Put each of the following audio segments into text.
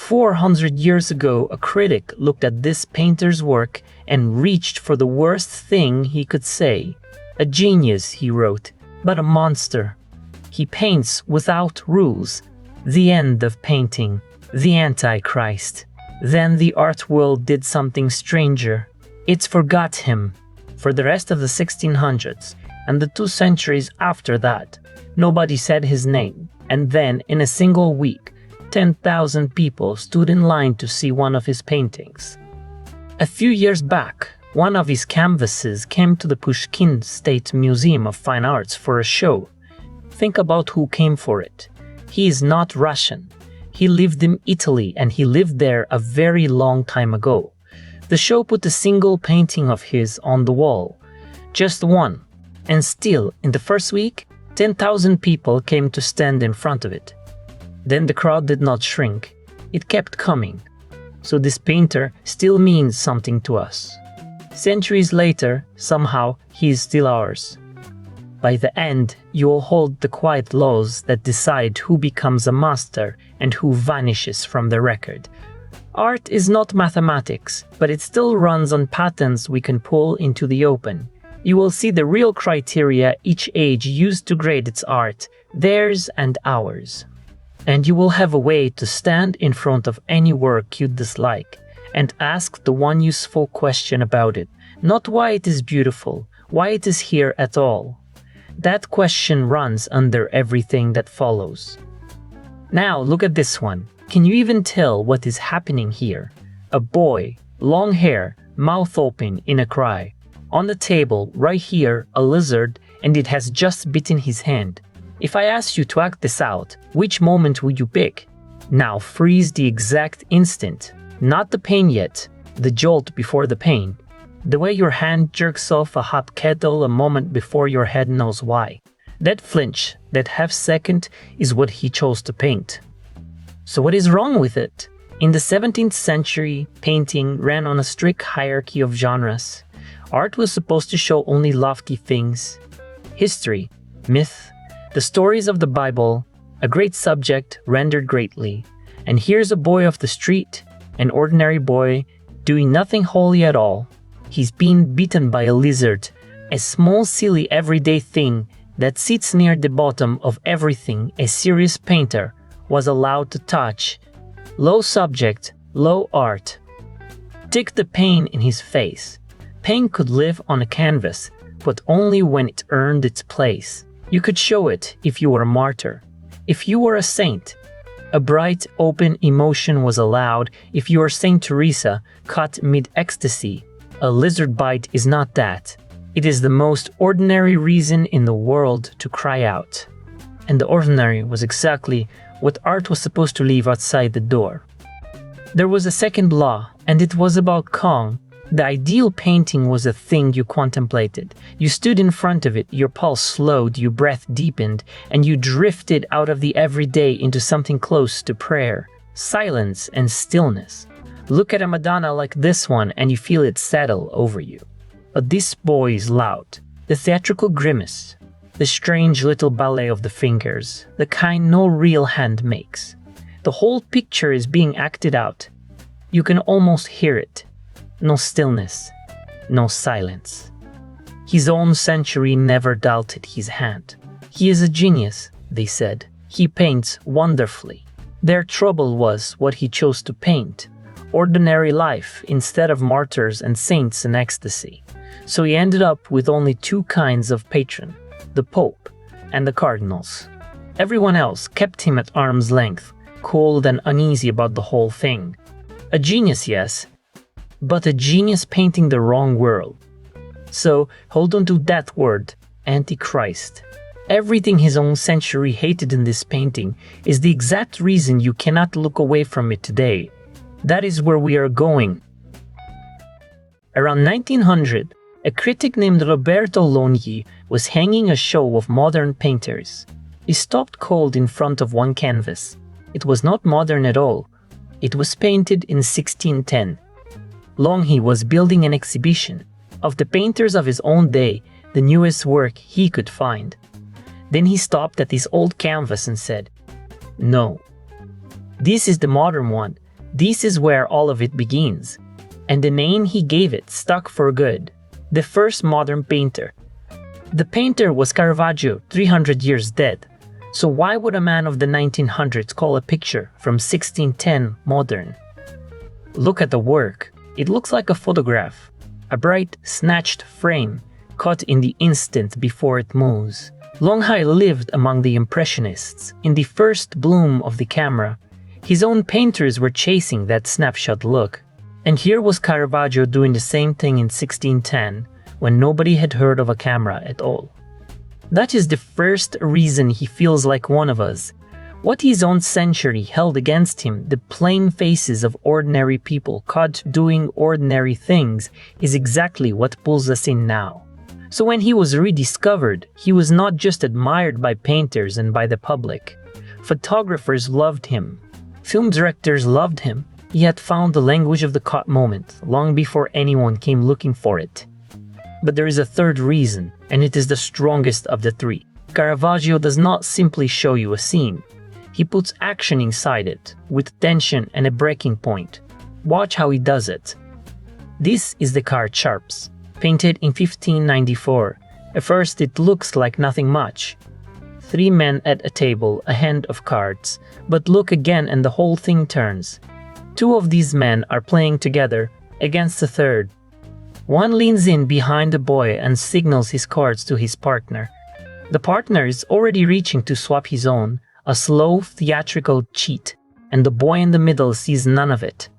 400 years ago, a critic looked at this painter's work and reached for the worst thing he could say. A genius, he wrote, but a monster. He paints without rules. The end of painting. The antichrist. Then the art world did something stranger. It forgot him. For the rest of the 1600s and the 2 centuries after that, nobody said his name. And then, in a single week, 10,000 people stood in line to see one of his paintings. A few years back, one of his canvases came to the Pushkin State Museum of Fine Arts for a show. Think about who came for it. He is not Russian. He lived in Italy and he lived there a very long time ago. The show put a single painting of his on the wall. Just one. And still, in the first week, 10,000 people came to stand in front of it. Then the crowd did not shrink. It kept coming. So this painter still means something to us. Centuries later, somehow, he is still ours. By the end, you will hold the quiet laws that decide who becomes a master and who vanishes from the record. Art is not mathematics, but it still runs on patterns we can pull into the open. You will see the real criteria each age used to grade its art, theirs and ours. And you will have a way to stand in front of any work you dislike and ask the one useful question about it, not why it is beautiful, why it is here at all. That question runs under everything that follows. Now look at this one. Can you even tell what is happening here? A boy, long hair, mouth open in a cry. On the table, right here, a lizard, and it has just bitten his hand. If I ask you to act this out, which moment would you pick? Now freeze the exact instant. Not the pain yet, the jolt before the pain. The way your hand jerks off a hot kettle a moment before your head knows why. That flinch, that half second, is what he chose to paint. So what is wrong with it? In the 17th century, painting ran on a strict hierarchy of genres. Art was supposed to show only lofty things. History, myth, the stories of the Bible, a great subject rendered greatly. And here's a boy of the street, an ordinary boy, doing nothing holy at all. He's being bitten by a lizard, a small silly everyday thing that sits near the bottom of everything a serious painter was allowed to touch. Low subject, low art. Take the pain in his face. Pain could live on a canvas, but only when it earned its place. You could show it if you were a martyr, if you were a saint. A bright, open emotion was allowed if you were Saint Teresa, caught mid-ecstasy. A lizard bite is not that. It is the most ordinary reason in the world to cry out. And the ordinary was exactly what art was supposed to leave outside the door. There was a second law, and it was about Kong. The ideal painting was a thing you contemplated. You stood in front of it, your pulse slowed, your breath deepened, and you drifted out of the everyday into something close to prayer, silence, and stillness. Look at a Madonna like this one and you feel it settle over you. But this boy is loud. The theatrical grimace, the strange little ballet of the fingers, the kind no real hand makes. The whole picture is being acted out. You can almost hear it. No stillness, no silence. His own century never doubted his hand. He is a genius, they said. He paints wonderfully. Their trouble was what he chose to paint. Ordinary life instead of martyrs and saints in ecstasy. So he ended up with only 2 kinds of patron, the Pope and the cardinals. Everyone else kept him at arm's length, cold and uneasy about the whole thing. A genius, yes, but a genius painting the wrong world. So hold on to that word, antichrist. Everything his own century hated in this painting is the exact reason you cannot look away from it today. That is where we are going. Around 1900, a critic named Roberto Longhi was hanging a show of modern painters. He stopped cold in front of one canvas. It was not modern at all. It was painted in 1610. Longhi was building an exhibition of the painters of his own day, the newest work he could find. Then he stopped at this old canvas and said, "No, this is the modern one. This is where all of it begins, and the name he gave it stuck for good: the first modern painter. The painter was Caravaggio, 300 years dead. So why would a man of the 1900s call a picture from 1610 modern? Look at the work. It looks like a photograph, a bright, snatched frame, caught in the instant before it moves. Longhai lived among the Impressionists, in the first bloom of the camera. His own painters were chasing that snapshot look. And here was Caravaggio doing the same thing in 1610, when nobody had heard of a camera at all. That is the first reason he feels like one of us. What his own century held against him, the plain faces of ordinary people caught doing ordinary things, is exactly what pulls us in now. So when he was rediscovered, he was not just admired by painters and by the public. Photographers loved him. Film directors loved him. He had found the language of the caught moment long before anyone came looking for it. But there is a third reason, and it is the strongest of the three. Caravaggio does not simply show you a scene. He puts action inside it, with tension and a breaking point. Watch how he does it. This is the card Sharps, painted in 1594. At first it looks like nothing much. 3 men at a table, a hand of cards. But look again and the whole thing turns. 2 of these men are playing together against a third. One leans in behind the boy and signals his cards to his partner. The partner is already reaching to swap his own, a slow, theatrical cheat, and the boy in the middle sees none of it.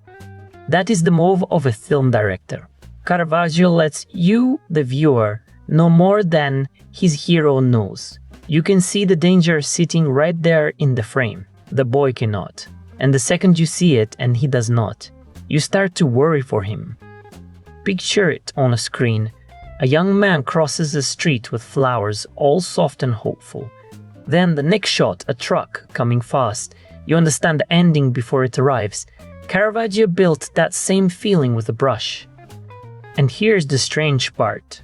That is the move of a film director. Caravaggio lets you, the viewer, know more than his hero knows. You can see the danger sitting right there in the frame. The boy cannot. And the second you see it and he does not, you start to worry for him. Picture it on a screen. A young man crosses the street with flowers, all soft and hopeful. Then the next shot, a truck coming fast. You understand the ending before it arrives. Caravaggio built that same feeling with a brush. And here's the strange part.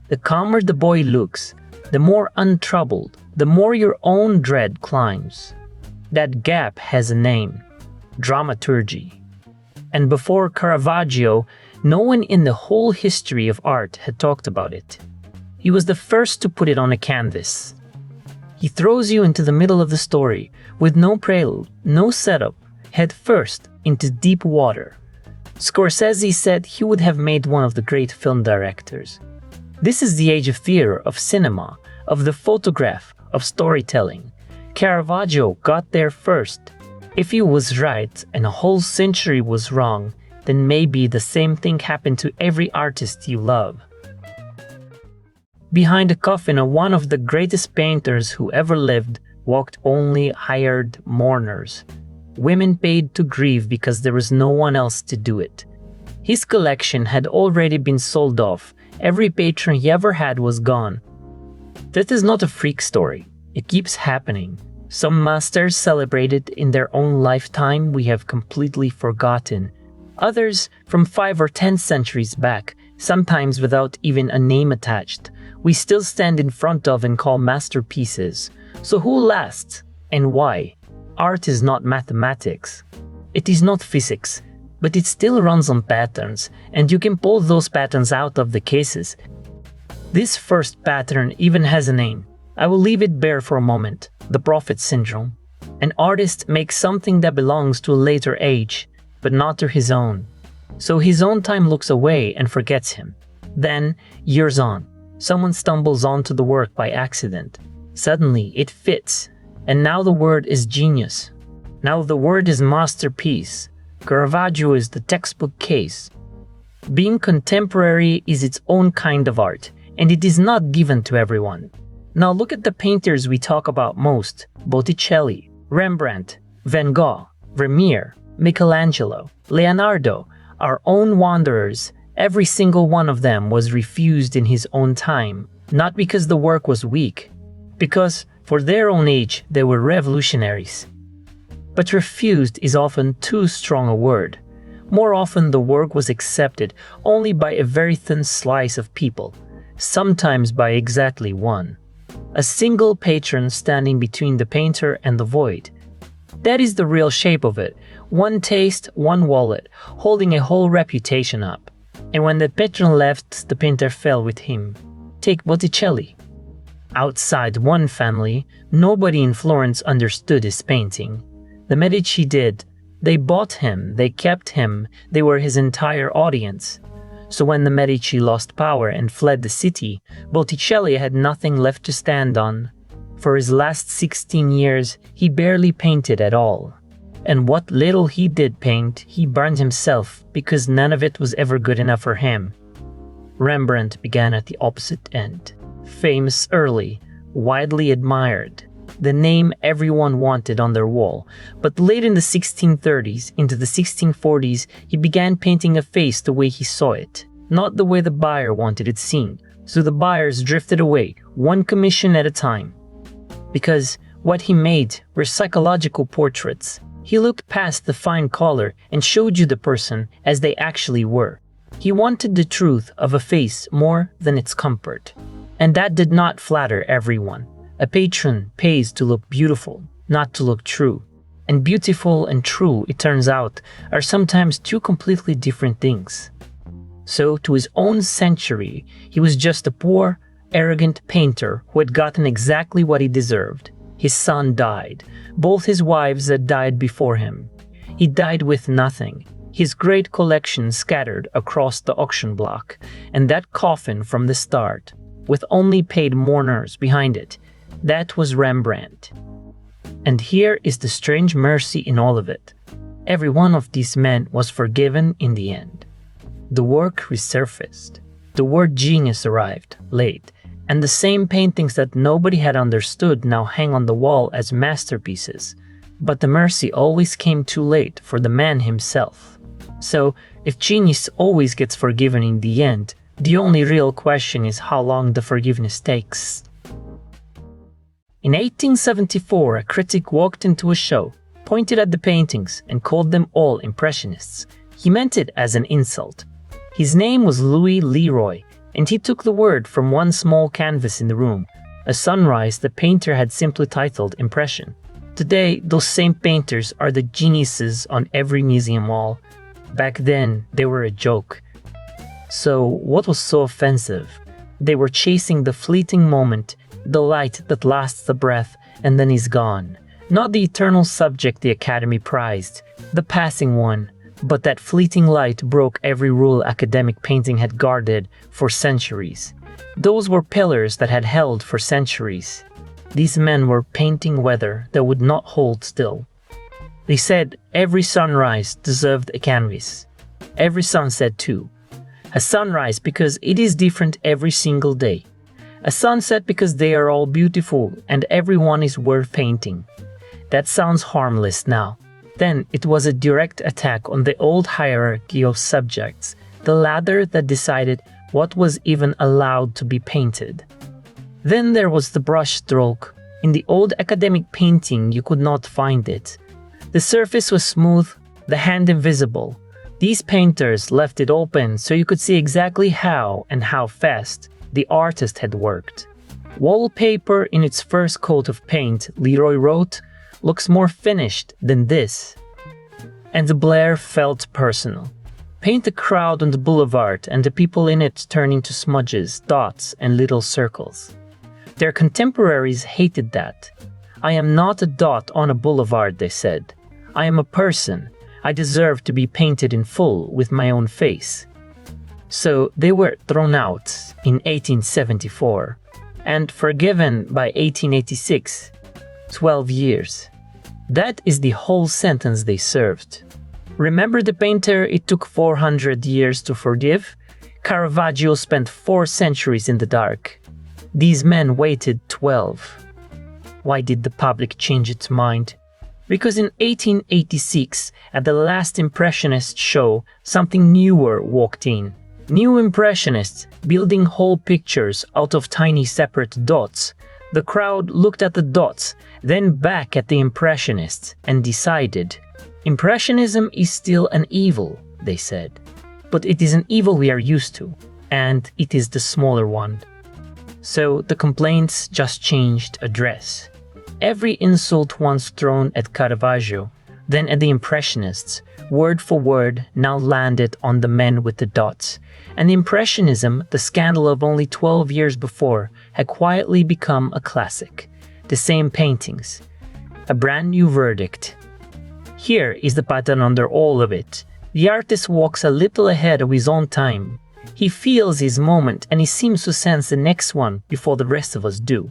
The calmer the boy looks, the more untroubled, the more your own dread climbs. That gap has a name: dramaturgy. And before Caravaggio, no one in the whole history of art had talked about it. He was the first to put it on a canvas. He throws you into the middle of the story, with no prelude, no setup, head first into deep water. Scorsese said he would have made one of the great film directors. This is the age of theater, of cinema, of the photograph, of storytelling. Caravaggio got there first. If he was right and a whole century was wrong, then maybe the same thing happened to every artist you love. Behind the coffin of one of the greatest painters who ever lived walked only hired mourners. Women paid to grieve because there was no one else to do it. His collection had already been sold off. Every patron he ever had was gone. That is not a freak story. It keeps happening. Some masters celebrated in their own lifetime we have completely forgotten. Others from 5 or 10 centuries back, sometimes without even a name attached, we still stand in front of and call masterpieces. So who lasts and why? Art is not mathematics. It is not physics, but it still runs on patterns, and you can pull those patterns out of the cases. This first pattern even has a name. I will leave it bare for a moment: the prophet syndrome. An artist makes something that belongs to a later age, but not to his own. So his own time looks away and forgets him. Then, years on, someone stumbles onto the work by accident. Suddenly, it fits, and now the word is genius. Now the word is masterpiece. Caravaggio is the textbook case. Being contemporary is its own kind of art, and it is not given to everyone. Now look at the painters we talk about most: Botticelli, Rembrandt, Van Gogh, Vermeer, Michelangelo, Leonardo, our own wanderers. Every single one of them was refused in his own time, not because the work was weak, because for their own age they were revolutionaries. But refused is often too strong a word. More often the work was accepted only by a very thin slice of people, sometimes by exactly one. A single patron standing between the painter and the void. That is the real shape of it. One taste, one wallet, holding a whole reputation up. And when the patron left, the painter fell with him. Take Botticelli. Outside one family, nobody in Florence understood his painting. The Medici did. They bought him, they kept him, they were his entire audience. So when the Medici lost power and fled the city, Botticelli had nothing left to stand on. For his last 16 years, he barely painted at all. And what little he did paint, he burned himself because none of it was ever good enough for him. Rembrandt began at the opposite end. Famous early, widely admired, the name everyone wanted on their wall. But late in the 1630s, into the 1640s, he began painting a face the way he saw it, not the way the buyer wanted it seen. So the buyers drifted away, one commission at a time. Because what he made were psychological portraits. He looked past the fine color and showed you the person as they actually were. He wanted the truth of a face more than its comfort. And that did not flatter everyone. A patron pays to look beautiful, not to look true. And beautiful and true, it turns out, are sometimes two completely different things. So, to his own century, he was just a poor, arrogant painter who had gotten exactly what he deserved. His son died. Both his wives had died before him. He died with nothing. His great collection scattered across the auction block, and that coffin from the start, with only paid mourners behind it, that was Rembrandt. And here is the strange mercy in all of it. Every one of these men was forgiven in the end. The work resurfaced. The word genius arrived, late, and the same paintings that nobody had understood now hang on the wall as masterpieces. But the mercy always came too late for the man himself. So, if genius always gets forgiven in the end, the only real question is how long the forgiveness takes. In 1874, a critic walked into a show, pointed at the paintings, and called them all impressionists. He meant it as an insult. His name was Louis Leroy, and he took the word from one small canvas in the room, a sunrise the painter had simply titled Impression. Today, those same painters are the geniuses on every museum wall. Back then, they were a joke. So, what was so offensive? They were chasing the fleeting moment, the light that lasts a breath and then is gone. Not the eternal subject the Academy prized, the passing one, but that fleeting light broke every rule academic painting had guarded for centuries. Those were pillars that had held for centuries. These men were painting weather that would not hold still. They said every sunrise deserved a canvas. Every sunset too. A sunrise because it is different every single day. A sunset because they are all beautiful and everyone is worth painting. That sounds harmless now. Then it was a direct attack on the old hierarchy of subjects, the ladder that decided what was even allowed to be painted. Then there was the brush stroke. In the old academic painting you could not find it. The surface was smooth, the hand invisible. These painters left it open so you could see exactly how and how fast the artist had worked. Wallpaper in its first coat of paint, Leroy wrote, looks more finished than this. And Blair felt personal. Paint a crowd on the boulevard and the people in it turn into smudges, dots, and little circles. Their contemporaries hated that. I am not a dot on a boulevard, they said. I am a person. I deserve to be painted in full with my own face. So they were thrown out in 1874 and forgiven by 1886, 12 years. That is the whole sentence they served. Remember the painter it took 400 years to forgive? Caravaggio spent 4 centuries in the dark. These men waited 12. Why did the public change its mind? Because in 1886, at the last Impressionist show, something newer walked in. New Impressionists, building whole pictures out of tiny separate dots. The crowd looked at the dots, then back at the Impressionists, and decided, Impressionism is still an evil, they said. But it is an evil we are used to, and it is the smaller one. So the complaints just changed address. Every insult once thrown at Caravaggio, then at the Impressionists, word for word, now landed on the men with the dots. And the Impressionism, the scandal of only 12 years before, had quietly become a classic. The same paintings. A brand new verdict. Here is the pattern under all of it. The artist walks a little ahead of his own time. He feels his moment and he seems to sense the next one before the rest of us do.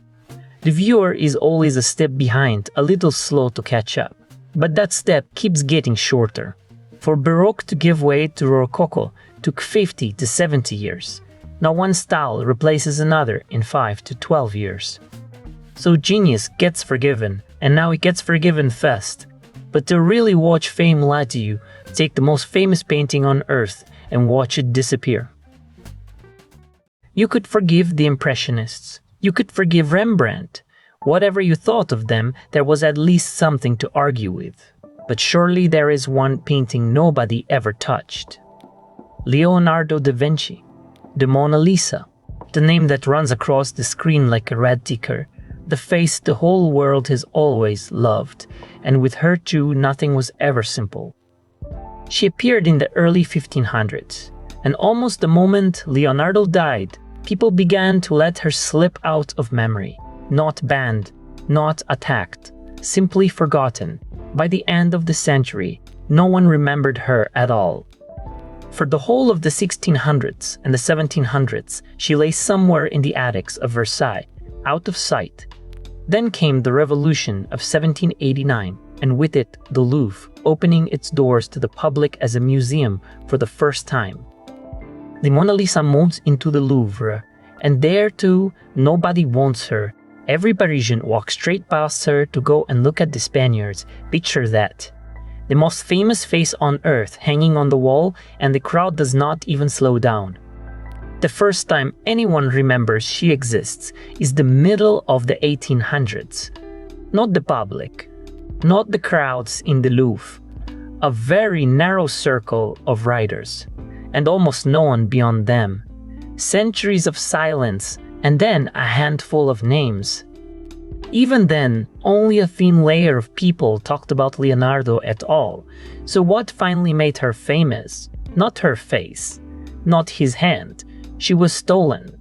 The viewer is always a step behind, a little slow to catch up. But that step keeps getting shorter. For Baroque to give way to Rococo took 50 to 70 years. Now one style replaces another in 5 to 12 years. So genius gets forgiven, and now it gets forgiven fast. But to really watch fame lie to you, take the most famous painting on earth and watch it disappear. You could forgive the Impressionists. You could forgive Rembrandt. Whatever you thought of them, there was at least something to argue with. But surely there is one painting nobody ever touched. Leonardo da Vinci. The Mona Lisa. The name that runs across the screen like a red ticker. The face the whole world has always loved. And with her too, nothing was ever simple. She appeared in the early 1500s. And almost the moment Leonardo died, people began to let her slip out of memory. Not banned, not attacked, simply forgotten. By the end of the century, no one remembered her at all. For the whole of the 1600s and the 1700s, she lay somewhere in the attics of Versailles, out of sight. Then came the Revolution of 1789, and with it, the Louvre, opening its doors to the public as a museum for the first time. The Mona Lisa moves into the Louvre, and there too, nobody wants her. Every Parisian walks straight past her to go and look at the Spaniards. Picture that. The most famous face on earth hanging on the wall, and the crowd does not even slow down. The first time anyone remembers she exists is the middle of the 1800s. Not the public, not the crowds in the Louvre. A very narrow circle of writers, and almost no one beyond them. Centuries of silence, and then a handful of names. Even then, only a thin layer of people talked about Leonardo at all. So what finally made her famous? Not her face, not his hand. She was stolen.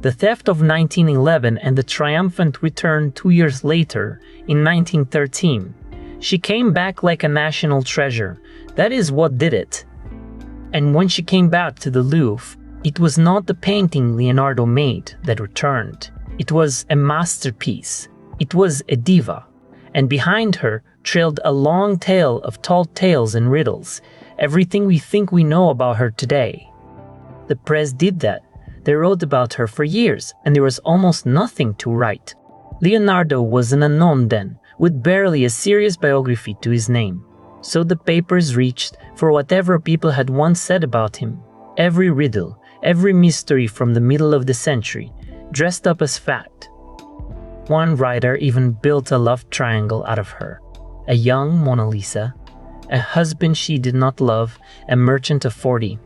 The theft of 1911 and the triumphant return 2 years later, in 1913. She came back like a national treasure. That is what did it. And when she came back to the Louvre, it was not the painting Leonardo made that returned. It was a masterpiece. It was a diva. And behind her trailed a long tail of tall tales and riddles, everything we think we know about her today. The press did that. They wrote about her for years, and there was almost nothing to write. Leonardo was an unknown then, with barely a serious biography to his name. So the papers reached for whatever people had once said about him. Every riddle, every mystery from the middle of the century, dressed up as fact. One writer even built a love triangle out of her. A young Mona Lisa, a husband she did not love, a merchant of 40,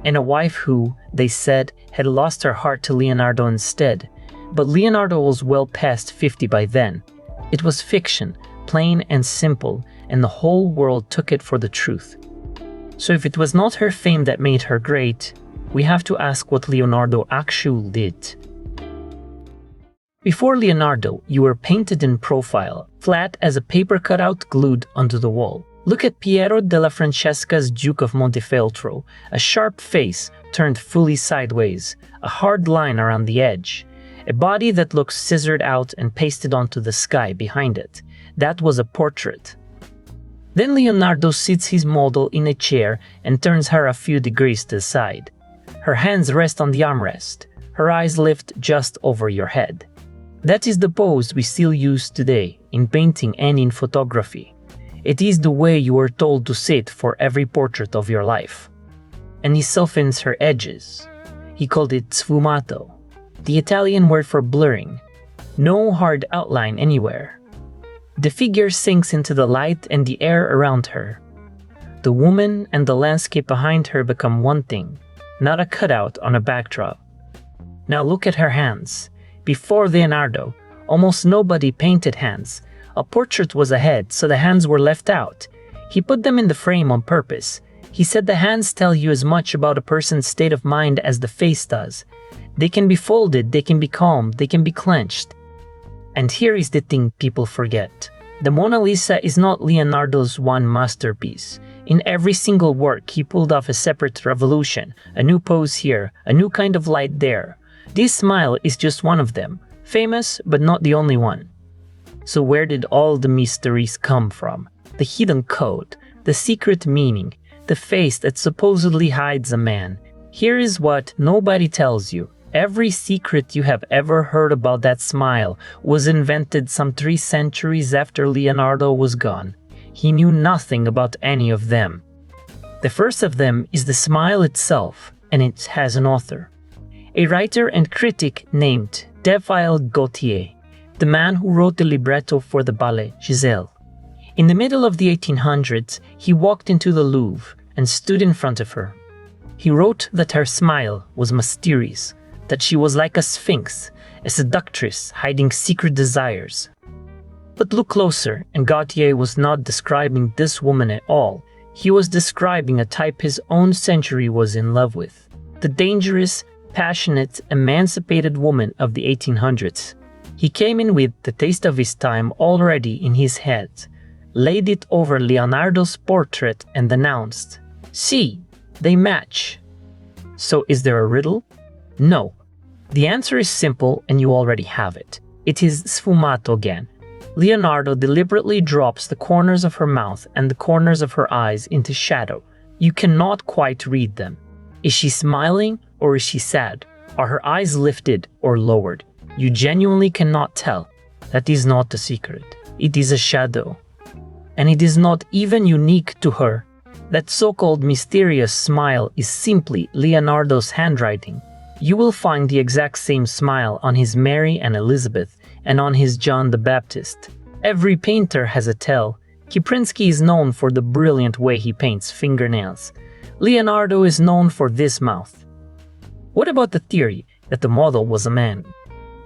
and a wife who, they said, had lost her heart to Leonardo instead. But Leonardo was well past 50 by then. It was fiction, plain and simple, and the whole world took it for the truth. So if it was not her fame that made her great, we have to ask what Leonardo actually did. Before Leonardo, you were painted in profile, flat as a paper cutout glued onto the wall. Look at Piero della Francesca's Duke of Montefeltro, a sharp face turned fully sideways, a hard line around the edge, a body that looks scissored out and pasted onto the sky behind it. That was a portrait. Then Leonardo sits his model in a chair and turns her a few degrees to the side. Her hands rest on the armrest, her eyes lift just over your head. That is the pose we still use today, in painting and in photography. It is the way you are told to sit for every portrait of your life. And he softens her edges. He called it sfumato, the Italian word for blurring. No hard outline anywhere. The figure sinks into the light and the air around her. The woman and the landscape behind her become one thing, not a cutout on a backdrop. Now look at her hands. Before Leonardo, almost nobody painted hands. A portrait was ahead, so the hands were left out. He put them in the frame on purpose. He said the hands tell you as much about a person's state of mind as the face does. They can be folded, they can be calm, they can be clenched. And here is the thing people forget. The Mona Lisa is not Leonardo's one masterpiece. In every single work, he pulled off a separate revolution, a new pose here, a new kind of light there. This smile is just one of them, famous but not the only one. So where did all the mysteries come from? The hidden code, the secret meaning, the face that supposedly hides a man. Here is what nobody tells you. Every secret you have ever heard about that smile was invented some 3 centuries after Leonardo was gone. He knew nothing about any of them. The first of them is the smile itself, and it has an author. A writer and critic named Deville Gautier, the man who wrote the libretto for the ballet Giselle. In the middle of the 1800s, he walked into the Louvre and stood in front of her. He wrote that her smile was mysterious, that she was like a sphinx, a seductress hiding secret desires. But look closer, and Gautier was not describing this woman at all. He was describing a type his own century was in love with. The dangerous, passionate, emancipated woman of the 1800s. He came in with the taste of his time already in his head, laid it over Leonardo's portrait and announced, "See, they match." So is there a riddle? No. The answer is simple and you already have it. It is sfumato again. Leonardo deliberately drops the corners of her mouth and the corners of her eyes into shadow. You cannot quite read them. Is she smiling or is she sad? Are her eyes lifted or lowered? You genuinely cannot tell. That is not the secret. It is a shadow. And it is not even unique to her. That so-called mysterious smile is simply Leonardo's handwriting. You will find the exact same smile on his Mary and Elizabeth and on his John the Baptist. Every painter has a tell. Kiprinsky is known for the brilliant way he paints fingernails. Leonardo is known for this mouth. What about the theory that the model was a man?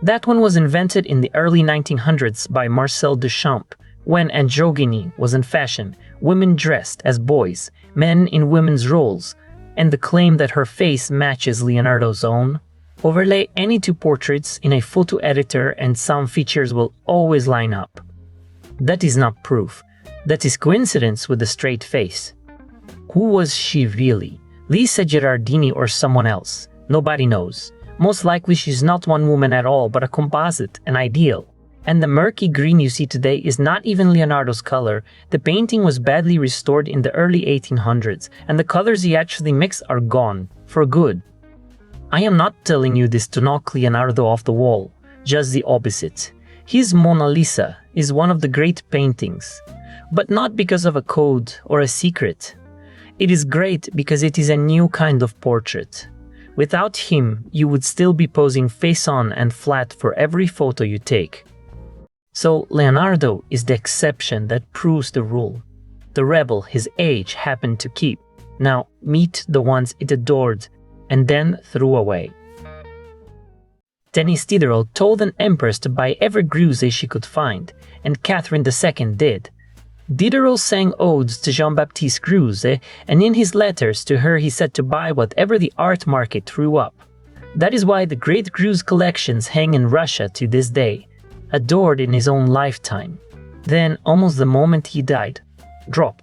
That one was invented in the early 1900s by Marcel Duchamp, when androgyny was in fashion, women dressed as boys, men in women's roles, and the claim that her face matches Leonardo's own. Overlay any 2 portraits in a photo editor and some features will always line up. That is not proof. That is coincidence with a straight face. Who was she really? Lisa Gerardini or someone else? Nobody knows. Most likely she's not one woman at all, but a composite, an ideal. And the murky green you see today is not even Leonardo's color. The painting was badly restored in the early 1800s, and the colors he actually mixed are gone, for good. I am not telling you this to knock Leonardo off the wall, just the opposite. His Mona Lisa is one of the great paintings, but not because of a code or a secret. It is great because it is a new kind of portrait. Without him, you would still be posing face-on and flat for every photo you take. So Leonardo is the exception that proves the rule. The rebel his age happened to keep. Now meet the ones it adored and then threw away. Denise Diderot told an empress to buy every Greuze she could find, and Catherine II did. Diderot sang odes to Jean-Baptiste Greuze, and in his letters to her he said to buy whatever the art market threw up. That is why the great Greuze collections hang in Russia to this day, adored in his own lifetime. Then, almost the moment he died, drop.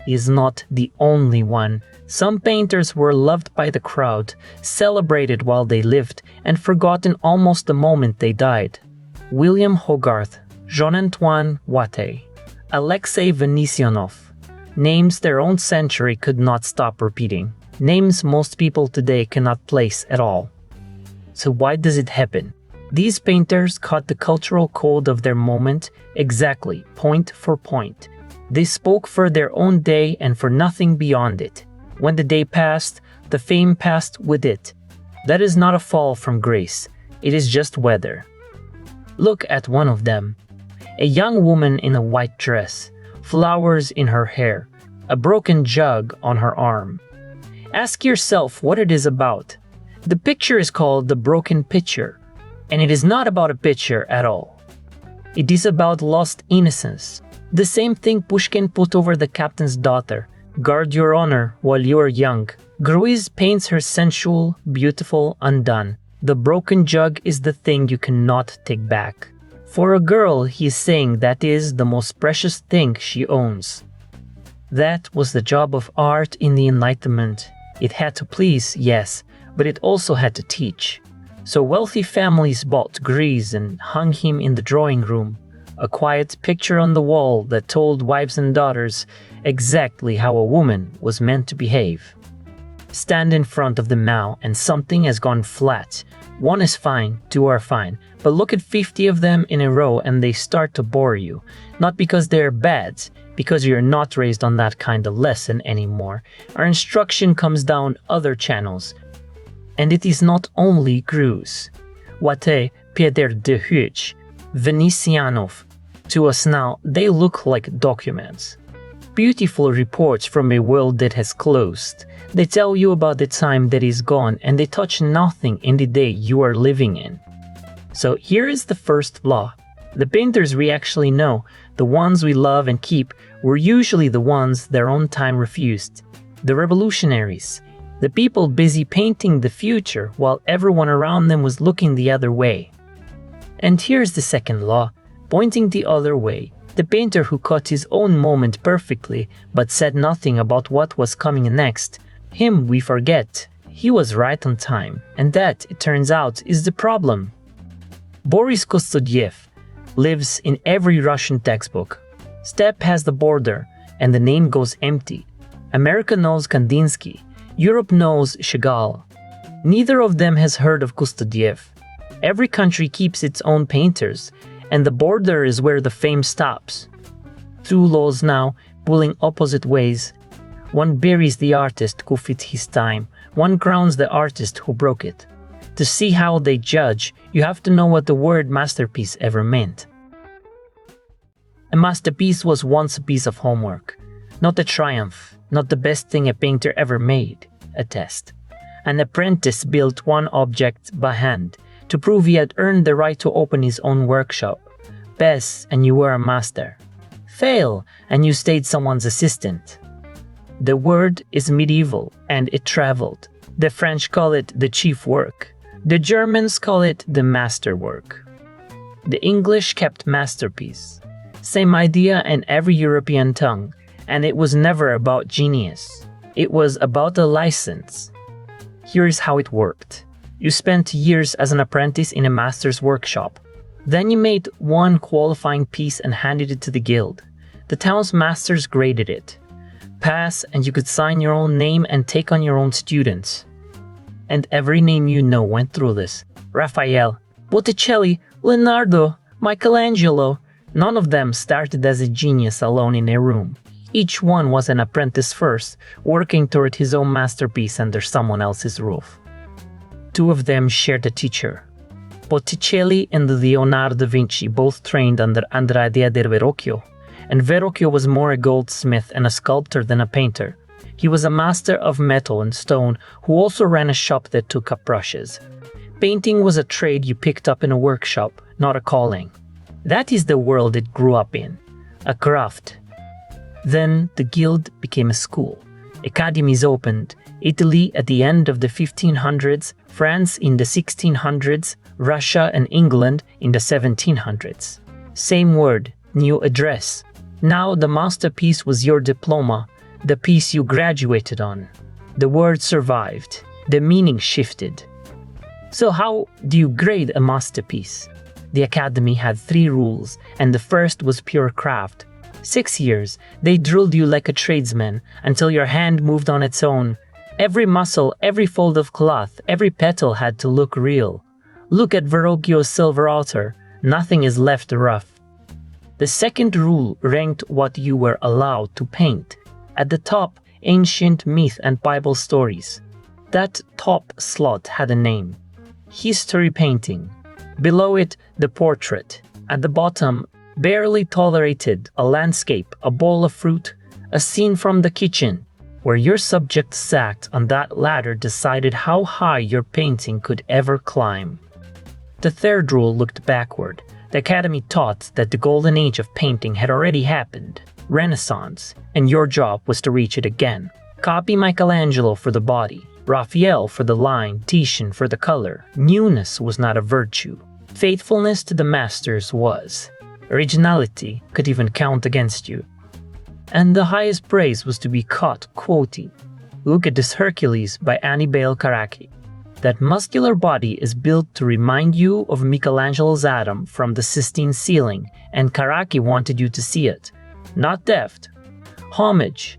He is not the only one. Some painters were loved by the crowd, celebrated while they lived, and forgotten almost the moment they died. William Hogarth, Jean-Antoine Watteau, Alexei Venisionov. Names their own century could not stop repeating. Names most people today cannot place at all. So why does it happen? These painters caught the cultural code of their moment exactly, point for point. They spoke for their own day and for nothing beyond it. When the day passed, the fame passed with it. That is not a fall from grace. It is just weather. Look at one of them. A young woman in a white dress, flowers in her hair, a broken jug on her arm. Ask yourself what it is about. The picture is called The Broken Pitcher, and it is not about a pitcher at all. It is about lost innocence, The same thing Pushkin put over the captain's daughter. Guard your honor while you are young. Gruis paints her sensual, beautiful, undone. The broken jug is the thing you cannot take back. For a girl, he is saying that is the most precious thing she owns. That was the job of art in the Enlightenment. It had to please, yes, but it also had to teach. So wealthy families bought Gris and hung him in the drawing room, a quiet picture on the wall that told wives and daughters exactly how a woman was meant to behave. Stand in front of them now and something has gone flat. One is fine, two are fine, but look at 50 of them in a row and they start to bore you. Not because they're bad, because you're not raised on that kind of lesson anymore. Our instruction comes down other channels. And it is not only Grus. Watte, Peter de Huch, Venetianov. To us now, they look like documents. Beautiful reports from a world that has closed. They tell you about the time that is gone and they touch nothing in the day you are living in. So here is the first law. The painters we actually know, the ones we love and keep, were usually the ones their own time refused. The revolutionaries. The people busy painting the future while everyone around them was looking the other way. And here's the second law, pointing the other way. The painter who caught his own moment perfectly but said nothing about what was coming next. Him we forget. He was right on time, and that, it turns out, is the problem. Boris Kostodiev lives in every Russian textbook. Steppe has the border, and the name goes empty. America knows Kandinsky. Europe knows Chagall. Neither of them has heard of Kustodiev. Every country keeps its own painters, and the border is where the fame stops. Two laws now, pulling opposite ways. One buries the artist who fit his time, one crowns the artist who broke it. To see how they judge, you have to know what the word masterpiece ever meant. A masterpiece was once a piece of homework, not a triumph, not the best thing a painter ever made, a test. An apprentice built one object by hand to prove he had earned the right to open his own workshop. Pass and you were a master. Fail and you stayed someone's assistant. The word is medieval and it traveled. The French call it the chief work. The Germans call it the masterwork. The English kept masterpiece. Same idea in every European tongue, and it was never about genius. It was about a license. Here's how it worked. You spent years as an apprentice in a master's workshop. Then you made one qualifying piece and handed it to the guild. The town's masters graded it. Pass and you could sign your own name and take on your own students. And every name you know went through this. Raphael, Botticelli, Leonardo, Michelangelo. None of them started as a genius alone in a room. Each one was an apprentice first, working toward his own masterpiece under someone else's roof. Two of them shared a teacher. Botticelli and Leonardo da Vinci both trained under Andrea del Verrocchio, and Verrocchio was more a goldsmith and a sculptor than a painter. He was a master of metal and stone who also ran a shop that took up brushes. Painting was a trade you picked up in a workshop, not a calling. That is the world it grew up in, a craft. Then the guild became a school. Academies opened. Italy at the end of the 1500s, France in the 1600s, Russia and England in the 1700s. Same word, new address. Now the masterpiece was your diploma, the piece you graduated on. The word survived. The meaning shifted. So how do you grade a masterpiece? The academy had 3 rules, and the first was pure craft. 6 years, they drilled you like a tradesman until your hand moved on its own. Every muscle, every fold of cloth, every petal had to look real. Look at Verrocchio's silver altar. Nothing is left rough. The second rule ranked what you were allowed to paint. At the top, ancient myth and Bible stories. That top slot had a name. History painting. Below it, the portrait. At the bottom, barely tolerated, a landscape, a bowl of fruit, a scene from the kitchen. Where your subject sat on that ladder decided how high your painting could ever climb. The third rule looked backward. The Academy taught that the golden age of painting had already happened, Renaissance, and your job was to reach it again. Copy Michelangelo for the body, Raphael for the line, Titian for the color. Newness was not a virtue. Faithfulness to the masters was. Originality could even count against you. And the highest praise was to be caught quoting, "Look at this Hercules by Annibale Carracci. That muscular body is built to remind you of Michelangelo's Adam from the Sistine ceiling, and Carracci wanted you to see it. Not deft. Homage.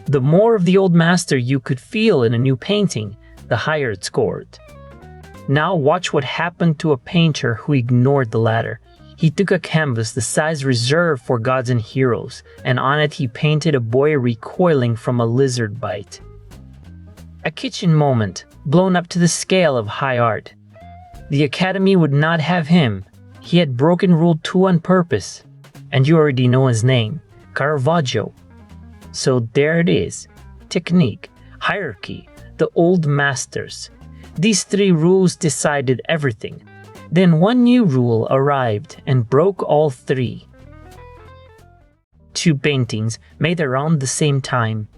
The more of the old master you could feel in a new painting, the higher it scored." Now watch what happened to a painter who ignored the latter. He took a canvas the size reserved for gods and heroes, and on it he painted a boy recoiling from a lizard bite. A kitchen moment, blown up to the scale of high art. The Academy would not have him. He had broken Rule 2 on purpose. And you already know his name, Caravaggio. So there it is. Technique, hierarchy, the old masters. These 3 rules decided everything. Then one new rule arrived and broke all 3. 2 paintings made around the same time.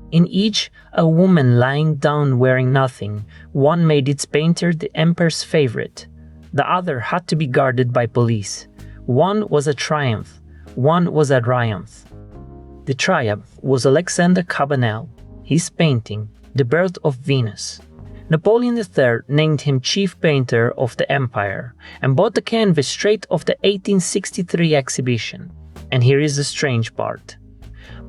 In each, a woman lying down wearing nothing. One made its painter the emperor's favorite. The other had to be guarded by police. One was a triumph. One was a triumph. The triumph was Alexander Cabanel, his painting, The Birth of Venus. Napoleon III named him chief painter of the empire and bought the canvas straight off the 1863 exhibition. And here is the strange part.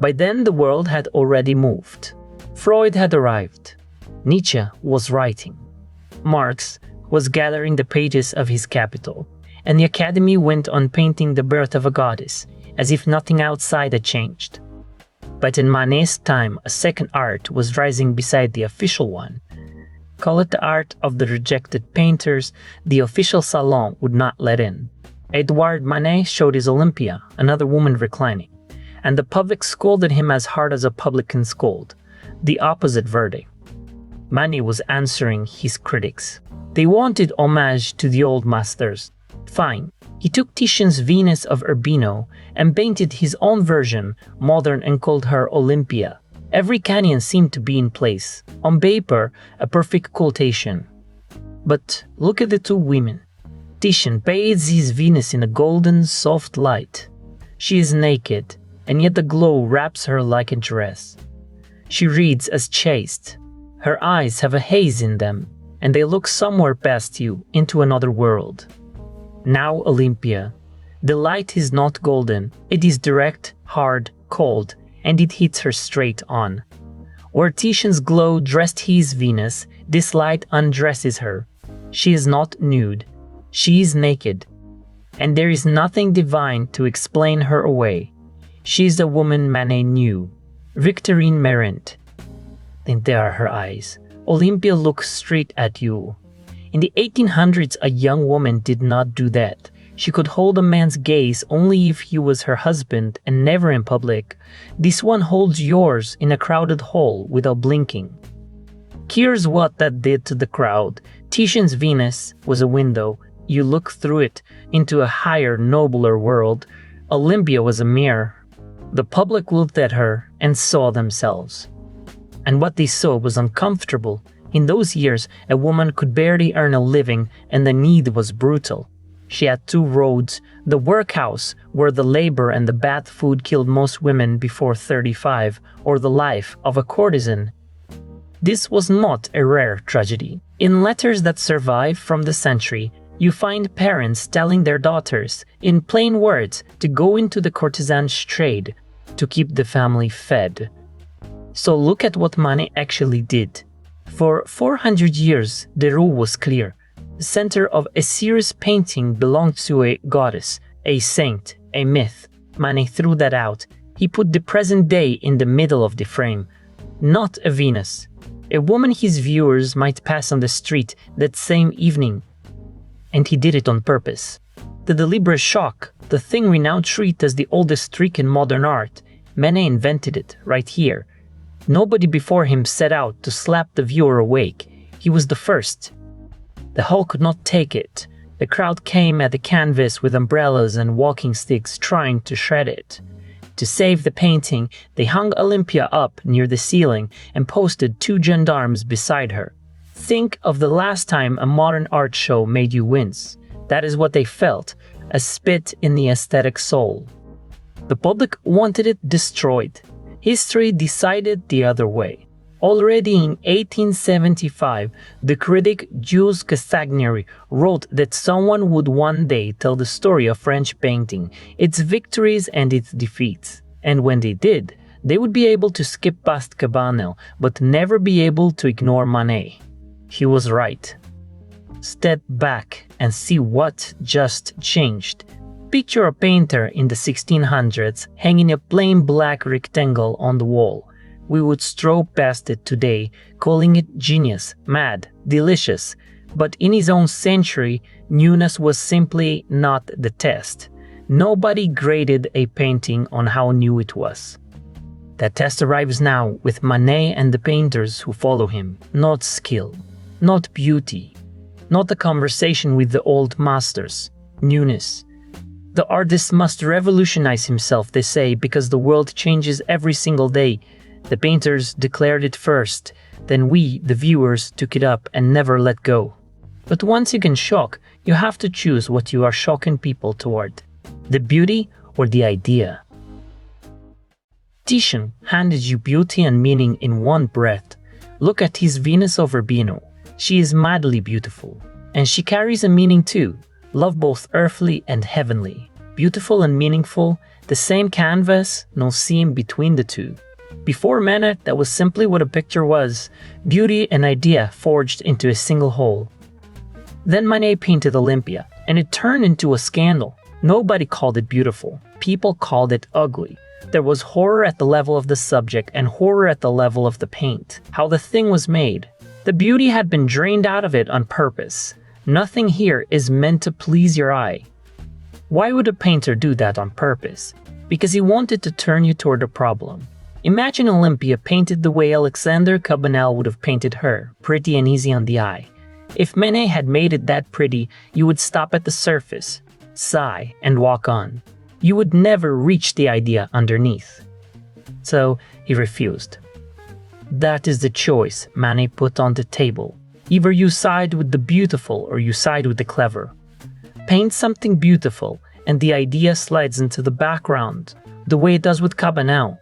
By then the world had already moved. Freud had arrived. Nietzsche was writing. Marx was gathering the pages of his Capital. And the Academy went on painting the birth of a goddess, as if nothing outside had changed. But in Manet's time, a second art was rising beside the official one. Call it the art of the rejected painters, the official salon would not let in. Edouard Manet showed his Olympia, another woman reclining, and the public scolded him as hard as a public can scold, the opposite verdict. Manet was answering his critics. They wanted homage to the old masters. Fine. He took Titian's Venus of Urbino and painted his own version, modern, and called her Olympia. Every canyon seemed to be in place. On paper, a perfect quotation. But look at the 2 women. Titian bathes his Venus in a golden, soft light. She is naked, and yet the glow wraps her like a dress. She reads as chaste. Her eyes have a haze in them, and they look somewhere past you, into another world. Now Olympia. The light is not golden, it is direct, hard, cold, and it hits her straight on. Where Titian's glow dressed his Venus, this light undresses her. She is not nude, she is naked. And there is nothing divine to explain her away. She is the woman Manet knew, Victorine Meurent. Then there are her eyes. Olympia looks straight at you. In the 1800s, a young woman did not do that. She could hold a man's gaze only if he was her husband and never in public. This one holds yours in a crowded hall without blinking. Here's what that did to the crowd. Titian's Venus was a window. You look through it into a higher, nobler world. Olympia was a mirror. The public looked at her and saw themselves. And what they saw was uncomfortable. In those years, a woman could barely earn a living and the need was brutal. She had 2 roads, the workhouse, where the labor and the bad food killed most women before 35, or the life of a courtesan. This was not a rare tragedy. In letters that survive from the century, you find parents telling their daughters, in plain words, to go into the courtesan's trade, to keep the family fed. So look at what Manet actually did. For 400 years, the rule was clear. The center of a serious painting belonged to a goddess, a saint, a myth. Manet threw that out. He put the present day in the middle of the frame. Not a Venus. A woman his viewers might pass on the street that same evening. And he did it on purpose. The deliberate shock, the thing we now treat as the oldest trick in modern art, Manet invented it right here. Nobody before him set out to slap the viewer awake. He was the first. The hall could not take it. The crowd came at the canvas with umbrellas and walking sticks trying to shred it. To save the painting, they hung Olympia up near the ceiling and posted 2 gendarmes beside her. Think of the last time a modern art show made you wince. That is what they felt, a spit in the aesthetic soul. The public wanted it destroyed. History decided the other way. Already in 1875, the critic Jules Castagneri wrote that someone would one day tell the story of French painting, its victories and its defeats. And when they did, they would be able to skip past Cabanel, but never be able to ignore Manet. He was right. Step back and see what just changed. Picture a painter in the 1600s hanging a plain black rectangle on the wall. We would stroll past it today, calling it genius, mad, delicious. But in his own century, newness was simply not the test. Nobody graded a painting on how new it was. That test arrives now with Manet and the painters who follow him. Not skill, not beauty, not a conversation with the old masters. Newness. The artist must revolutionize himself, they say, because the world changes every single day. The painters declared it first, then we, the viewers, took it up and never let go. But once you can shock, you have to choose what you are shocking people toward. The beauty or the idea. Titian handed you beauty and meaning in one breath. Look at his Venus of Urbino. She is madly beautiful. And she carries a meaning too. Love both earthly and heavenly. Beautiful and meaningful, the same canvas, no seam between the two. Before Manet, that was simply what a picture was, beauty and idea forged into a single whole. Then Manet painted Olympia, and it turned into a scandal. Nobody called it beautiful. People called it ugly. There was horror at the level of the subject and horror at the level of the paint. How the thing was made. The beauty had been drained out of it on purpose. Nothing here is meant to please your eye. Why would a painter do that on purpose? Because he wanted to turn you toward a problem. Imagine Olympia painted the way Alexander Cabanel would have painted her, pretty and easy on the eye. If Manet had made it that pretty, you would stop at the surface, sigh, and walk on. You would never reach the idea underneath. So he refused. That is the choice Manet put on the table. Either you side with the beautiful or you side with the clever. Paint something beautiful and the idea slides into the background, the way it does with Cabanel.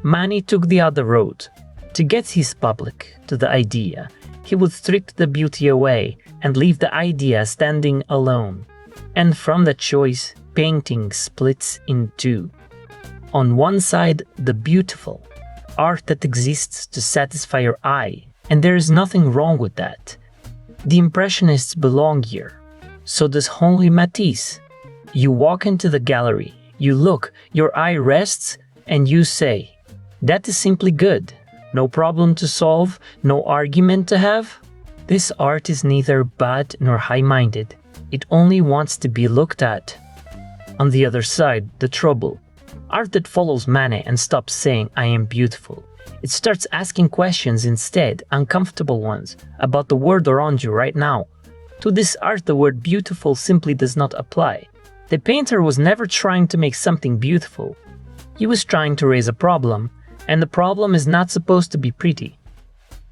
Manet took the other road. To get his public to the idea, he would strip the beauty away and leave the idea standing alone. And from that choice, painting splits in two. On one side, the beautiful, art that exists to satisfy your eye, and there is nothing wrong with that. The Impressionists belong here. So does Henri Matisse. You walk into the gallery, you look, your eye rests, and you say, that is simply good. No problem to solve, no argument to have. This art is neither bad nor high-minded. It only wants to be looked at. On the other side, the trouble. Art that follows Manet and stops saying, I am beautiful. It starts asking questions instead, uncomfortable ones, about the world around you right now. To this art, the word beautiful simply does not apply. The painter was never trying to make something beautiful. He was trying to raise a problem, and the problem is not supposed to be pretty.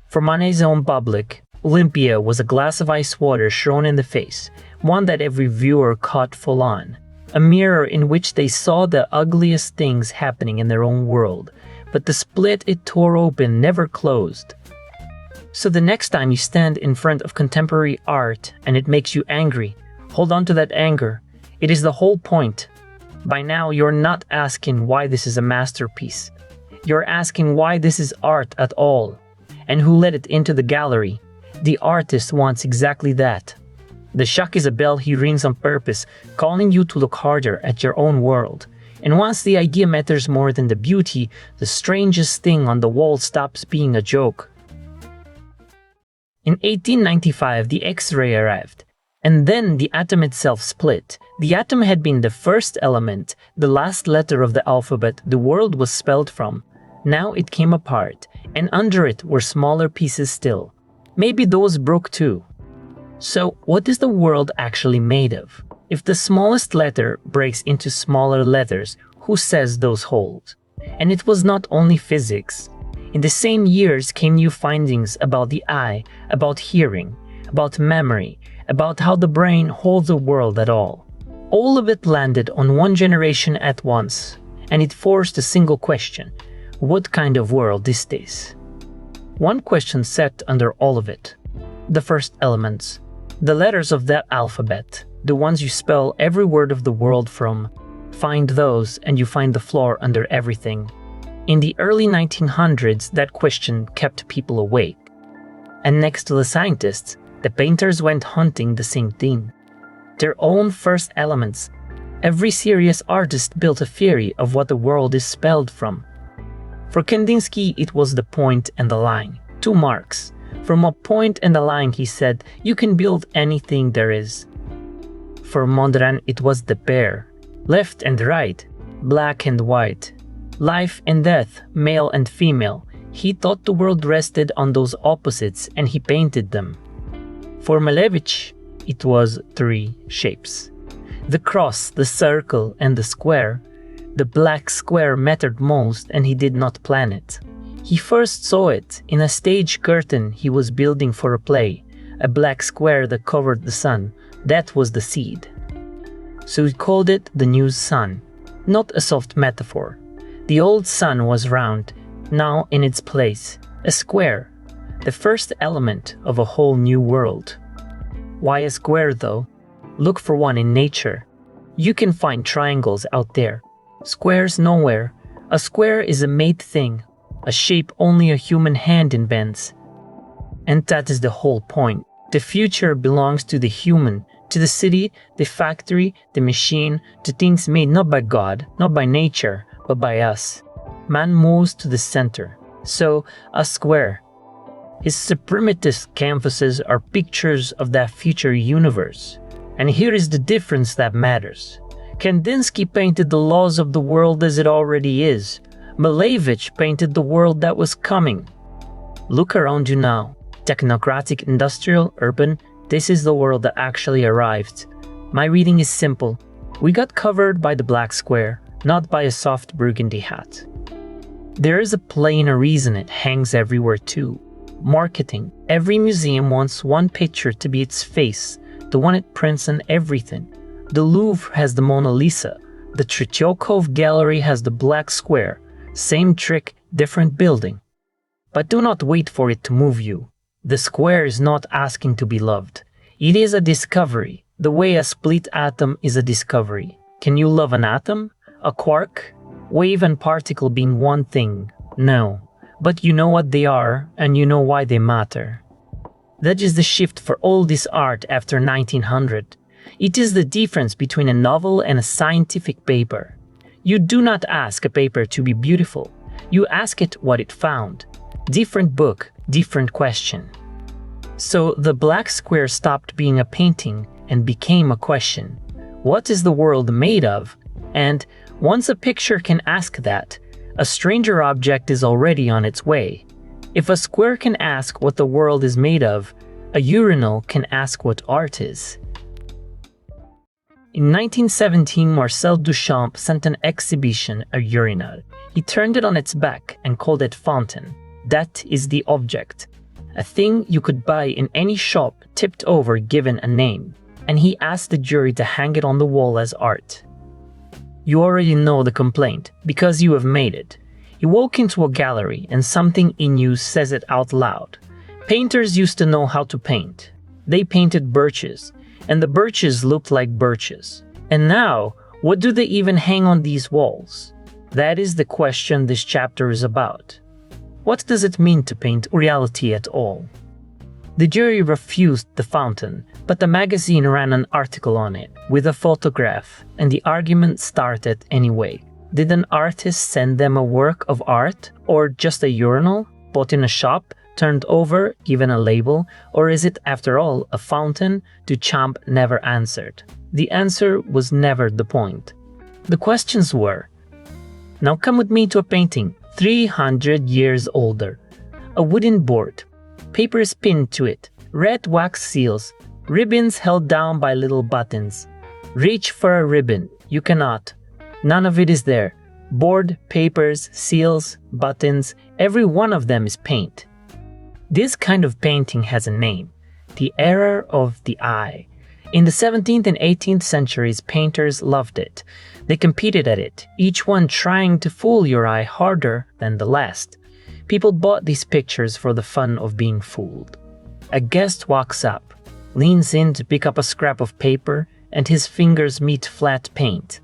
For Manet's own public, Olympia was a glass of ice water thrown in the face, one that every viewer caught full on, a mirror in which they saw the ugliest things happening in their own world, but the split it tore open never closed. So the next time you stand in front of contemporary art and it makes you angry, hold on to that anger. It is the whole point. By now, you're not asking why this is a masterpiece. You're asking why this is art at all, and who let it into the gallery. The artist wants exactly that. The shock is a bell he rings on purpose, calling you to look harder at your own world. And once the idea matters more than the beauty, the strangest thing on the wall stops being a joke. In 1895, the X-ray arrived, and then the atom itself split. The atom had been the first element, the last letter of the alphabet the world was spelled from. Now it came apart, and under it were smaller pieces still. Maybe those broke too. So, what is the world actually made of? If the smallest letter breaks into smaller letters, who says those hold? And it was not only physics. In the same years came new findings about the eye, about hearing, about memory, about how the brain holds a world at all. All of it landed on one generation at once, and it forced a single question: what kind of world is this? One question sat under all of it: the first elements, the letters of that alphabet, the ones you spell every word of the world from. Find those and you find the floor under everything. In the early 1900s, that question kept people awake. And next to the scientists, the painters went hunting the same thing. Their own first elements. Every serious artist built a theory of what the world is spelled from. For Kandinsky, it was the point and the line. 2 marks. From a point and a line, he said, you can build anything there is. For Mondrian, it was the pair. Left and right, black and white. Life and death, male and female. He thought the world rested on those opposites and he painted them. For Malevich, it was 3 shapes. The cross, the circle, and the square. The black square mattered most and he did not plan it. He first saw it in a stage curtain he was building for a play, a black square that covered the sun. That was the seed. So he called it the new sun, not a soft metaphor. The old sun was round, now in its place, a square, the first element of a whole new world. Why a square though? Look for one in nature. You can find triangles out there, squares nowhere. A square is a made thing, a shape only a human hand invents. And that is the whole point. The future belongs to the human, to the city, the factory, the machine, to things made not by God, not by nature, but by us. Man moves to the center. So, a square. His suprematist canvases are pictures of that future universe. And here is the difference that matters. Kandinsky painted the laws of the world as it already is. Malevich painted the world that was coming. Look around you now. Technocratic, industrial, urban, this is the world that actually arrived. My reading is simple. We got covered by the black square, not by a soft burgundy hat. There is a plainer reason it hangs everywhere too. Marketing. Every museum wants one picture to be its face, the one it prints on everything. The Louvre has the Mona Lisa. The Tretyakov Gallery has the black square. Same trick, different building. But do not wait for it to move you. The square is not asking to be loved. It is a discovery, the way a split atom is a discovery. Can you love an atom? A quark? Wave and particle being one thing? No. But you know what they are, and you know why they matter. That is the shift for all this art after 1900. It is the difference between a novel and a scientific paper. You do not ask a paper to be beautiful. You ask it what it found. Different book, different question. So the black square stopped being a painting and became a question. What is the world made of? And once a picture can ask that, a stranger object is already on its way. If a square can ask what the world is made of, a urinal can ask what art is. In 1917, Marcel Duchamp sent an exhibition, a urinal. He turned it on its back and called it fountain. That is the object. A thing you could buy in any shop, tipped over, given a name. And he asked the jury to hang it on the wall as art. You already know the complaint, because you have made it. You walk into a gallery and something in you says it out loud. Painters used to know how to paint. They painted birches, and the birches looked like birches. And now, what do they even hang on these walls? That is the question this chapter is about. What does it mean to paint reality at all? The jury refused the fountain, but the magazine ran an article on it, with a photograph, and the argument started anyway. Did an artist send them a work of art, or just a urinal, bought in a shop, turned over, given a label, or is it, after all, a fountain? Duchamp never answered. The answer was never the point. The questions were: now come with me to a painting, 300 years older. A wooden board. Paper is pinned to it. Red wax seals. Ribbons held down by little buttons. Reach for a ribbon. You cannot. None of it is there. Board, papers, seals, buttons, every one of them is paint. This kind of painting has a name, the error of the eye. In the 17th and 18th centuries, painters loved it. They competed at it, each one trying to fool your eye harder than the last. People bought these pictures for the fun of being fooled. A guest walks up, leans in to pick up a scrap of paper, and his fingers meet flat paint.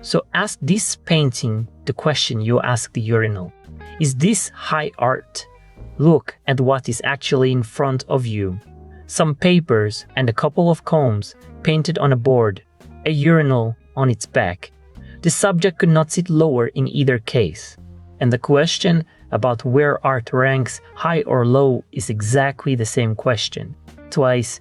So ask this painting the question you ask the urinal. Is this high art? Look at what is actually in front of you. Some papers and a couple of combs painted on a board, a urinal on its back. The subject could not sit lower in either case. And the question about where art ranks high or low is exactly the same question. Twice.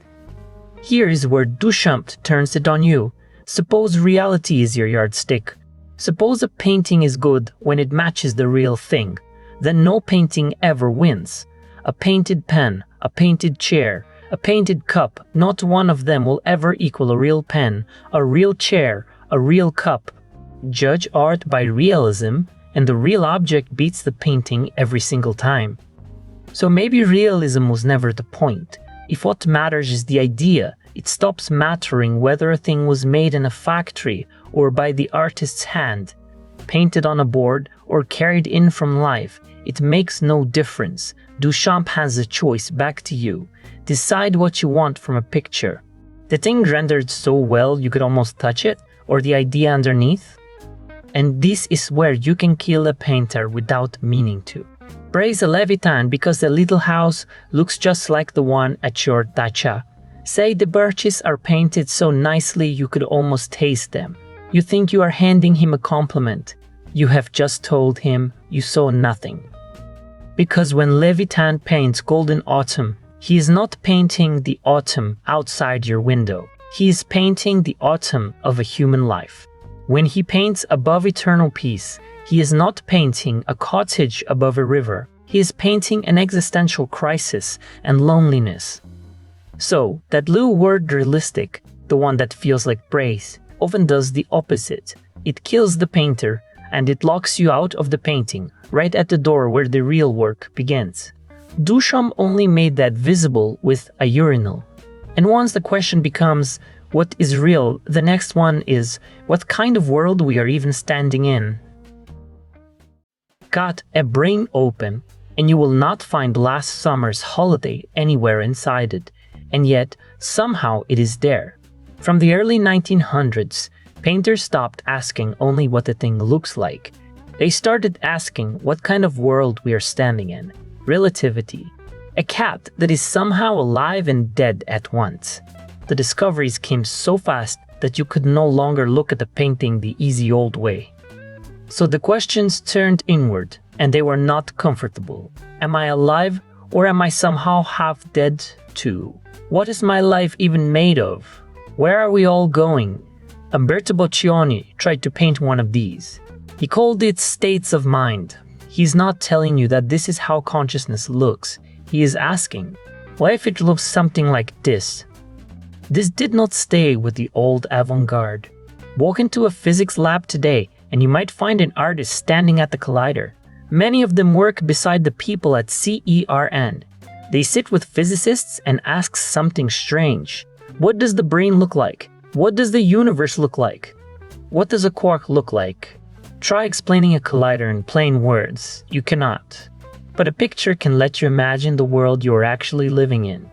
Here is where Duchamp turns it on you. Suppose reality is your yardstick. Suppose a painting is good when it matches the real thing. Then no painting ever wins. A painted pen, a painted chair, a painted cup, not one of them will ever equal a real pen, a real chair, a real cup. Judge art by realism, and the real object beats the painting every single time. So maybe realism was never the point. If what matters is the idea, it stops mattering whether a thing was made in a factory or by the artist's hand, painted on a board or carried in from life. It makes no difference. Duchamp has a choice. Back to you. Decide what you want from a picture. The thing rendered so well you could almost touch it, or the idea underneath? And this is where you can kill a painter without meaning to. Praise a Levitan because the little house looks just like the one at your dacha. Say the birches are painted so nicely you could almost taste them. You think you are handing him a compliment. You have just told him you saw nothing. Because when Levitan paints Golden Autumn, he is not painting the autumn outside your window. He is painting the autumn of a human life. When he paints Above Eternal Peace, he is not painting a cottage above a river. He is painting an existential crisis and loneliness. So, that little word realistic, the one that feels like praise, often does the opposite. It kills the painter, and it locks you out of the painting, right at the door where the real work begins. Duchamp only made that visible with a urinal. And once the question becomes, what is real, the next one is, what kind of world we are even standing in? Cut a brain open, and you will not find last summer's holiday anywhere inside it. And yet, somehow it is there. From the early 1900s, painters stopped asking only what the thing looks like. They started asking what kind of world we are standing in. Relativity. A cat that is somehow alive and dead at once. The discoveries came so fast that you could no longer look at the painting the easy old way. So the questions turned inward, and they were not comfortable. Am I alive, or am I somehow half dead too? What is my life even made of? Where are we all going? Umberto Boccioni tried to paint one of these. He called it states of mind. He's not telling you that this is how consciousness looks. He is asking, what if it looks something like this? This did not stay with the old avant-garde. Walk into a physics lab today and you might find an artist standing at the collider. Many of them work beside the people at CERN. They sit with physicists and ask something strange. What does the brain look like? What does the universe look like? What does a quark look like? Try explaining a collider in plain words. You cannot. But a picture can let you imagine the world you are actually living in.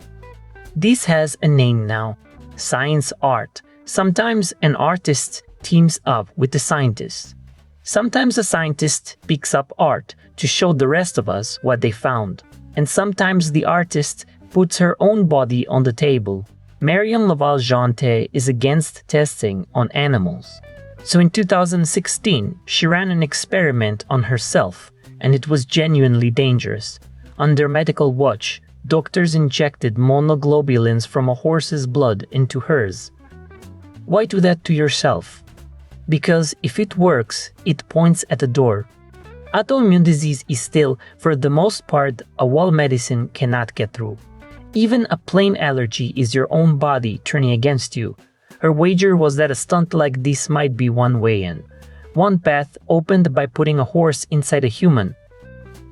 This has a name now. Science art. Sometimes an artist teams up with the scientist. Sometimes a scientist picks up art to show the rest of us what they found. And sometimes the artist puts her own body on the table. Marion Laval-Jeantet is against testing on animals. So in 2016, she ran an experiment on herself, and it was genuinely dangerous. Under medical watch, doctors injected monoglobulins from a horse's blood into hers. Why do that to yourself? Because if it works, it points at a door. Autoimmune disease is still, for the most part, a wall medicine cannot get through. Even a plain allergy is your own body turning against you. Her wager was that a stunt like this might be one way in. One path opened by putting a horse inside a human.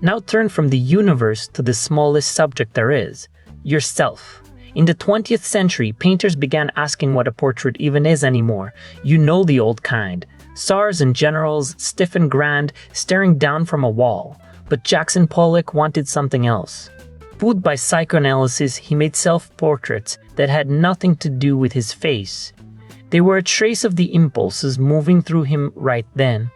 Now turn from the universe to the smallest subject there is, yourself. In the 20th century, painters began asking what a portrait even is anymore. You know the old kind. Tsars and generals, stiff and grand, staring down from a wall. But Jackson Pollock wanted something else. Fooled by psychoanalysis, he made self-portraits that had nothing to do with his face. They were a trace of the impulses moving through him right then.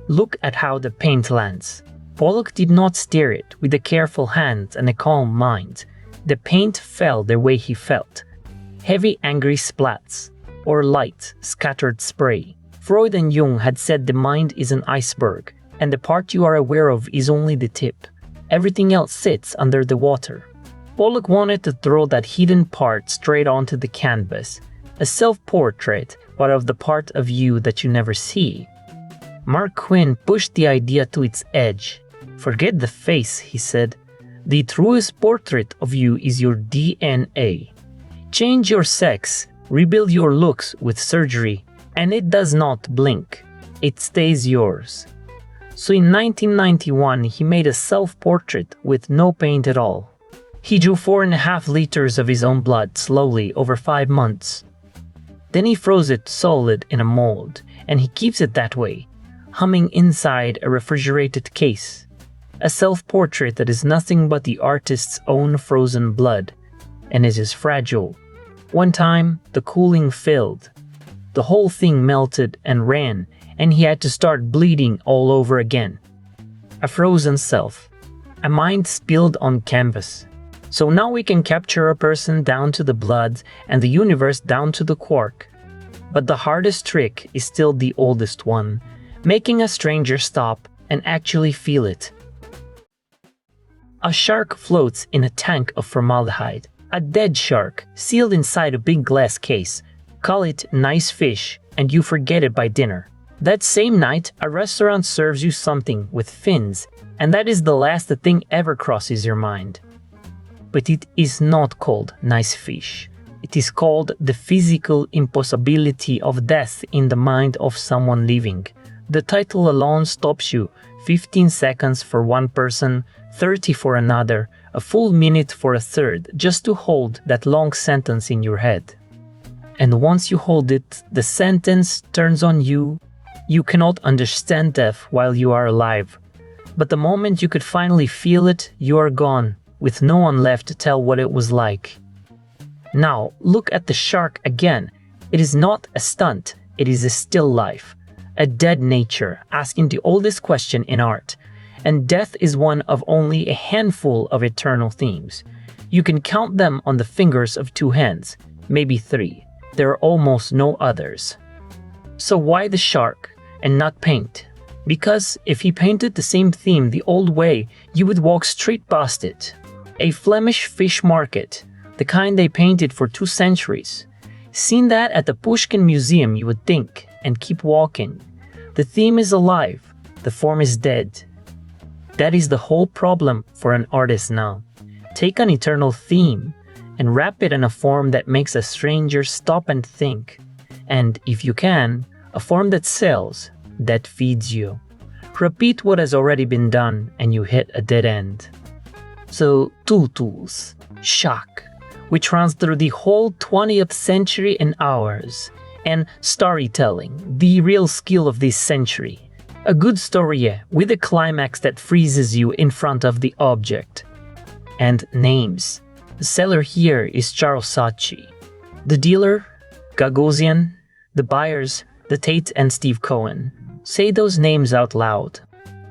Look at how the paint lands. Pollock did not steer it with a careful hand and a calm mind. The paint fell the way he felt. Heavy, angry splats, or light, scattered spray. Freud and Jung had said the mind is an iceberg, and the part you are aware of is only the tip. Everything else sits under the water. Pollock wanted to throw that hidden part straight onto the canvas. A self-portrait, but of the part of you that you never see. Mark Quinn pushed the idea to its edge. Forget the face, he said. The truest portrait of you is your DNA. Change your sex, rebuild your looks with surgery, and it does not blink. It stays yours. So in 1991, he made a self-portrait with no paint at all. He drew 4.5 liters of his own blood slowly over 5 months. Then he froze it solid in a mold, and he keeps it that way, humming inside a refrigerated case. A self-portrait that is nothing but the artist's own frozen blood, and it is fragile. One time, the cooling failed. The whole thing melted and ran, and he had to start bleeding all over again. A frozen self. A mind spilled on canvas. So now we can capture a person down to the blood and the universe down to the quark. But the hardest trick is still the oldest one, making a stranger stop and actually feel it. A shark floats in a tank of formaldehyde. A dead shark, sealed inside a big glass case. Call it nice fish, and you forget it by dinner. That same night, a restaurant serves you something with fins, and that is the last thing ever crosses your mind. But it is not called nice fish. It is called the physical impossibility of death in the mind of someone living. The title alone stops you. 15 seconds for one person, 30 for another, a full minute for a third, just to hold that long sentence in your head. And once you hold it, the sentence turns on you. You cannot understand death while you are alive. But the moment you could finally feel it, you are gone, with no one left to tell what it was like. Now, look at the shark again. It is not a stunt, it is a still life. A dead nature, asking the oldest question in art. And death is one of only a handful of eternal themes. You can count them on the fingers of 2 hands, maybe 3. There are almost no others. So why the shark, and not paint? Because if he painted the same theme the old way, you would walk straight past it. A Flemish fish market, the kind they painted for 2 centuries. Seen that at the Pushkin Museum, you would think, and keep walking. The theme is alive, the form is dead. That is the whole problem for an artist now. Take an eternal theme and wrap it in a form that makes a stranger stop and think. And if you can, a form that sells, that feeds you. Repeat what has already been done and you hit a dead end. So, 2 tools. Shock, which runs through the whole 20th century in ours. And storytelling, the real skill of this century. A good story with a climax that freezes you in front of the object. And names. The seller here is Charles Saatchi. The dealer, Gagosian. The buyers, the Tate and Steve Cohen. Say those names out loud.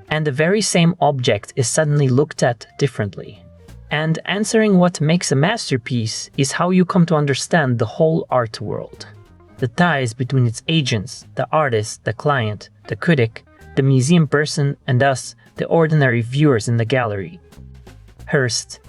And the very same object is suddenly looked at differently. And answering what makes a masterpiece is how you come to understand the whole art world. The ties between its agents, the artist, the client, the critic, the museum person, and us, the ordinary viewers in the gallery. Hearst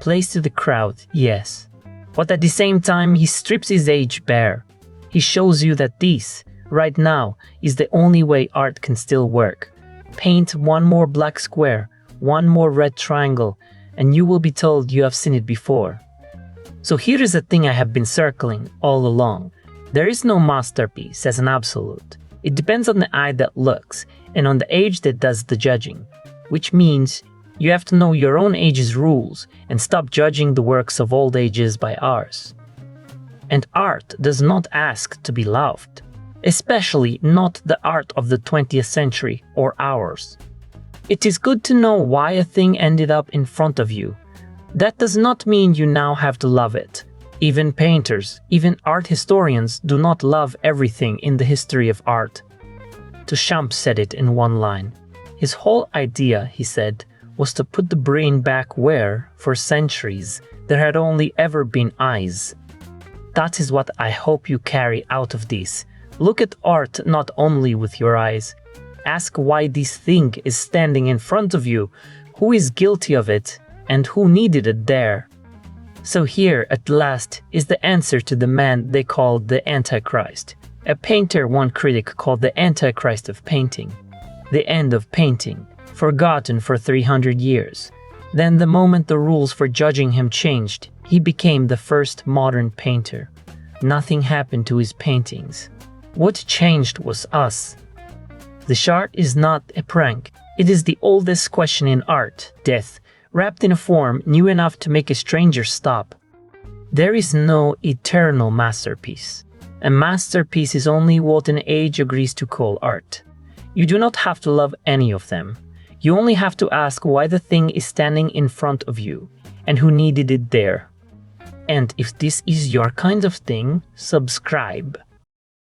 plays to the crowd, yes. But at the same time, he strips his age bare. He shows you that this, right now, is the only way art can still work. Paint one more black square, one more red triangle, and you will be told you have seen it before. So here is a thing I have been circling all along. There is no masterpiece as an absolute. It depends on the eye that looks and on the age that does the judging, which means you have to know your own age's rules and stop judging the works of old ages by ours. And art does not ask to be loved, especially not the art of the 20th century or ours. It is good to know why a thing ended up in front of you. That does not mean you now have to love it. Even painters, even art historians do not love everything in the history of art. Duchamp said it in one line. His whole idea, he said, was to put the brain back where, for centuries, there had only ever been eyes. That is what I hope you carry out of this. Look at art not only with your eyes. Ask why this thing is standing in front of you, who is guilty of it, and who needed it there. So here, at last, is the answer to the man they called the antichrist. A painter one critic called the antichrist of painting. The end of painting, forgotten for 300 years. Then the moment the rules for judging him changed, he became the first modern painter. Nothing happened to his paintings. What changed was us. The shard is not a prank. It is the oldest question in art, death, wrapped in a form new enough to make a stranger stop. There is no eternal masterpiece. A masterpiece is only what an age agrees to call art. You do not have to love any of them. You only have to ask why the thing is standing in front of you, and who needed it there. And if this is your kind of thing, subscribe.